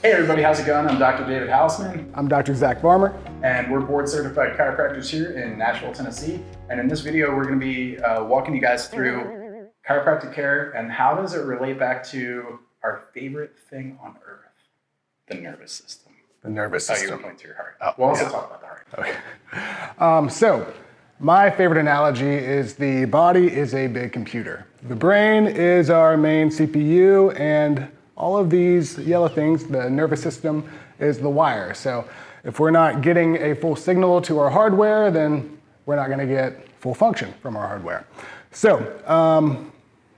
Hey everybody, how's it going? I'm Dr. David Hausman. I'm Dr. Zach Barmer. And we're board certified chiropractors here in Nashville, Tennessee. And in this video, we're going to be walking you guys through chiropractic care and how does it relate back to our favorite thing on earth, the nervous system. The nervous system. Oh, you were pointing to your heart. We'll also talk about the heart. Okay. So my favorite analogy is the body is a big computer. The brain is our main CPU, and all of these yellow things, the nervous system, is the wire. So if we're not getting a full signal to our hardware, then we're not going to get full function from our hardware. So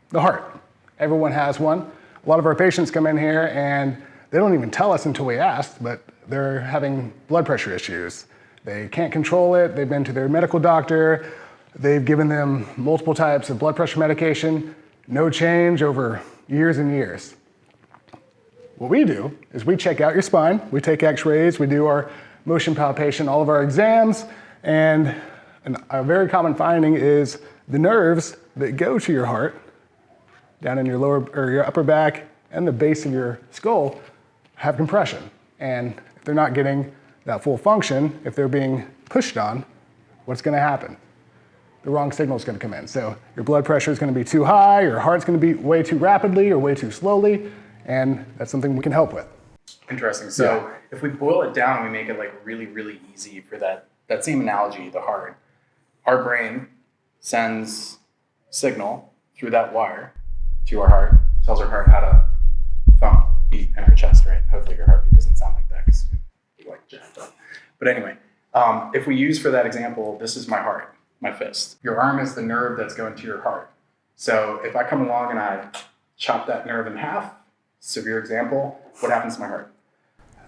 the heart, everyone has one. A lot of our patients come in here and they don't even tell us until we ask, but they're having blood pressure issues. They can't control it. They've been to their medical doctor. They've given them multiple types of blood pressure medication. No change over years and years. What we do is we check out your spine, we take x-rays, we do our motion palpation, all of our exams, and a very common finding is the nerves that go to your heart, down in your lower or your upper back and the base of your skull have compression. And if they're not getting that full function, if they're being pushed on, what's gonna happen? The wrong signal is gonna come in. So your blood pressure is gonna be too high, your heart's gonna beat way too rapidly or way too slowly, and that's something we can help with. Interesting. So if we boil it down, we make it like really, really easy for that same analogy, the heart. Our brain sends signal through that wire to our heart, tells our heart how to beat in our chest, right? Hopefully your heartbeat doesn't sound like that because you like jacked up. But anyway, if we use for that example, this is my heart, my fist. Your arm is the nerve that's going to your heart. So if I come along and I chop that nerve in half, severe example, what happens to my heart?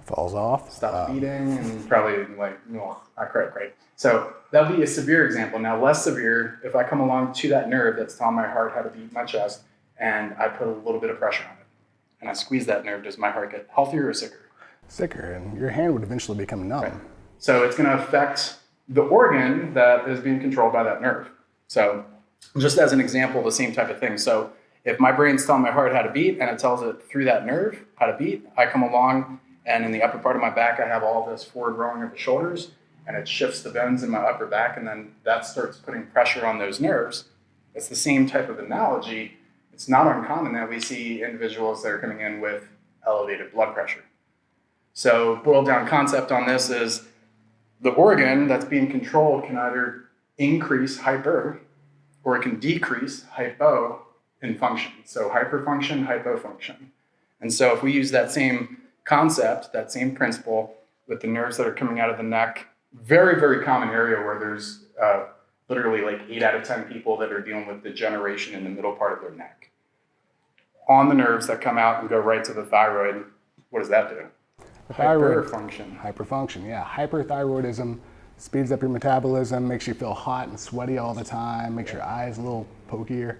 Falls off. Stops beating and probably not great. So that'll be a severe example. Now less severe, if I come along to that nerve that's telling my heart how to beat my chest and I put a little bit of pressure on it and I squeeze that nerve, does my heart get healthier or sicker? Sicker, and your hand would eventually become numb. Right. So it's going to affect the organ that is being controlled by that nerve. So just as an example, the same type of thing. So if my brain's telling my heart how to beat and it tells it through that nerve how to beat, I come along and in the upper part of my back, I have all this forward rolling of the shoulders and it shifts the bones in my upper back and then that starts putting pressure on those nerves. It's the same type of analogy. It's not uncommon that we see individuals that are coming in with elevated blood pressure. So boiled down concept on this is the organ that's being controlled can either increase hyper or it can decrease hypo in function. So hyperfunction, hypofunction. And so if we use that same concept, that same principle with the nerves that are coming out of the neck, very, very common area where there's literally like 8 out of 10 people that are dealing with degeneration in the middle part of their neck. On the nerves that come out and go right to the thyroid, what does that do? Hyperfunction. Hyperfunction, yeah. Hyperthyroidism speeds up your metabolism, makes you feel hot and sweaty all the time, makes your eyes a little pokier.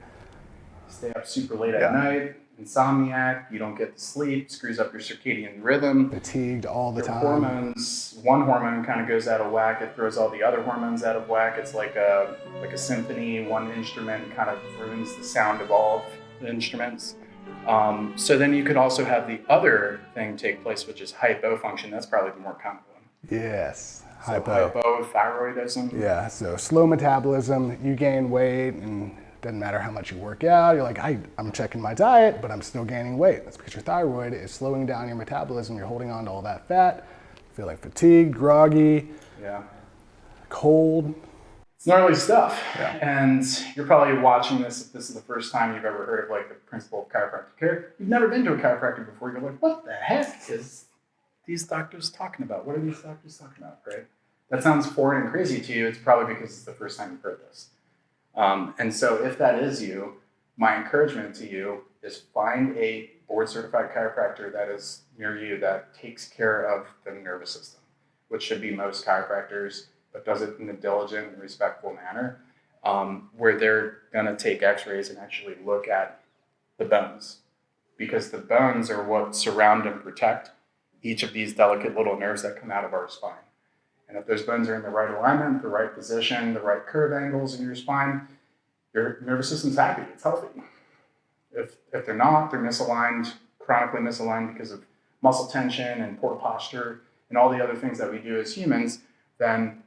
Stay up super late at night, insomniac, you don't get to sleep, screws up your circadian rhythm. Fatigued all the time. Hormones, one hormone kind of goes out of whack, it throws all the other hormones out of whack. It's like a symphony, one instrument kind of ruins the sound of all of the instruments. So then you could also have the other thing take place, which is hypofunction. That's probably the more common one. Yes, so hypothyroidism. Yeah, so slow metabolism, you gain weight and doesn't matter how much you work out. You're like, I'm checking my diet, but I'm still gaining weight. That's because your thyroid is slowing down your metabolism. You're holding on to all that fat, feeling fatigued, groggy, cold. It's gnarly stuff. Yeah. And you're probably watching this if this is the first time you've ever heard of like the principle of chiropractic care. You've never been to a chiropractor before. You're like, what the heck is these doctors talking about? What are these doctors talking about, right? That sounds foreign and crazy to you. It's probably because it's the first time you've heard this. And so if that is you, my encouragement to you is find a board certified chiropractor that is near you that takes care of the nervous system, which should be most chiropractors, but does it in a diligent and respectful manner, where they're gonna take x-rays and actually look at the bones, because the bones are what surround and protect each of these delicate little nerves that come out of our spine. And if those bones are in the right alignment, the right position, the right curve angles in your spine, your nervous system's happy, it's healthy. If they're not, they're misaligned, chronically misaligned because of muscle tension and poor posture and all the other things that we do as humans, then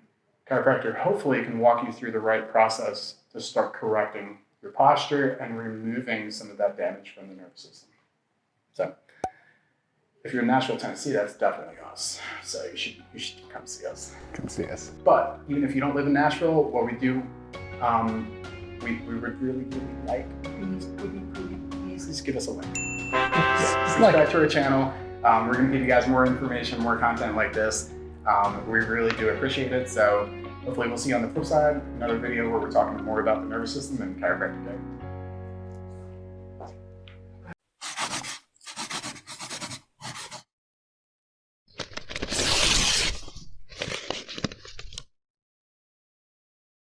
chiropractor hopefully can walk you through the right process to start correcting your posture and removing some of that damage from the nervous system. So if you're in Nashville, Tennessee, that's definitely us. So you should come see us. Come see us. But even if you don't live in Nashville, what we do, we would really like, please just give us a link. Subscribe to our channel. We're going to give you guys more information, more content like this. We really do appreciate it. So hopefully we'll see you on the flip side, another video where we're talking more about the nervous system and chiropractic.